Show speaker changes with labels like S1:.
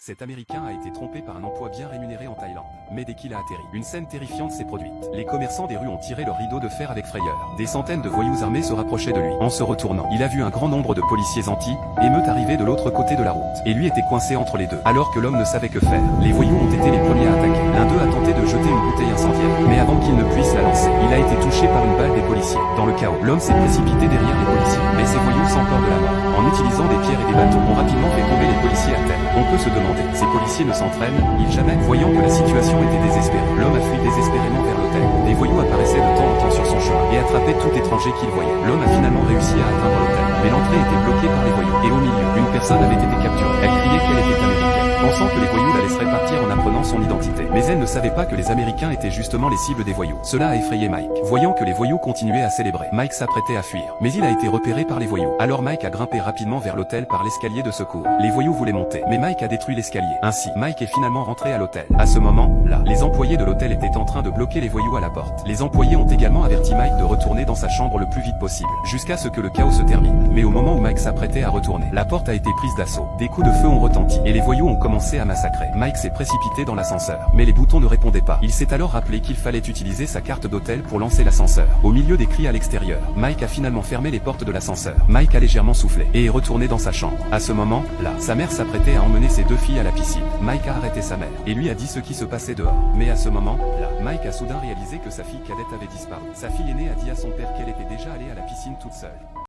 S1: cet Américain a été trompé par un emploi bien rémunéré en Thaïlande. Mais dès qu'il a atterri, une scène terrifiante s'est produite. Les commerçants des rues ont tiré leur rideau de fer avec frayeur. Des centaines de voyous armés se rapprochaient de lui. En se retournant, il a vu un grand nombre de policiers anti-émeutes arriver de l'autre côté de la route. Et lui était coincé entre les deux. Alors que l'homme ne savait que faire, les voyous ont été les premiers à attaquer. L'un d'eux a tenté de jeter une bouteille incendiaire. Mais avant qu'il ne puisse la lancer, il a été touché par une balle des policiers. Dans le chaos, l'homme s'est précipité derrière les policiers. Mais ces voyous, sans peur de la mort, en utilisant des pierres et des bâtons, ont rapidement fait tomber les policiers à terre. On peut se demander, ces policiers ne s'entraînent-ils jamais? Voyant que la situation était désespérée, l'homme a fui désespérément vers l'hôtel. Des voyous apparaissaient de temps en temps sur son chemin et attrapaient tout étranger qu'il voyait. L'homme a finalement réussi à atteindre l'hôtel, mais l'entrée était bloquée par les voyous. Et au milieu, une personne avait été capturée. Elle criait qu'elle était américaine, pensant que les voyous la laisseraient partir en apprenant son identité. Mais elle ne savait pas que les Américains étaient justement les cibles des voyous. Cela a effrayé Mike. Voyant que les voyous continuaient à célébrer, Mike s'apprêtait à fuir. Mais il a été repéré par les voyous. Alors Mike a grimpé rapidement vers l'hôtel par l'escalier de secours. Les voyous voulaient monter, mais Mike a détruit l'escalier. Ainsi, Mike est finalement rentré à l'hôtel. À ce moment-là, les employés de l'hôtel étaient en train de bloquer les voyous à la porte. Les employés ont également averti Mike de retourner dans sa chambre le plus vite possible, jusqu'à ce que le chaos se termine. Mais au moment où Mike s'apprêtait à retourner, la porte a été prise d'assaut. Des coups de feu ont retenti, et les voyous ont commencé à massacrer. Mike s'est précipité dans l'ascenseur, mais les boutons ne répondaient pas. Il s'est alors rappelé qu'il fallait utiliser sa carte d'hôtel pour lancer l'ascenseur. Au milieu des cris à l'extérieur, Mike a finalement fermé les portes de l'ascenseur. Mike a légèrement soufflé, et est retourné dans sa chambre. À ce moment-là, sa mère s'apprêtait à emmener ses deux filles à la piscine. Mike a arrêté sa mère, et lui a dit ce qui se passait dehors. Mais à ce moment-là, Mike a soudain réalisé que sa fille cadette avait disparu. Sa fille aînée a dit à son père qu'elle était déjà allée à la piscine toute seule.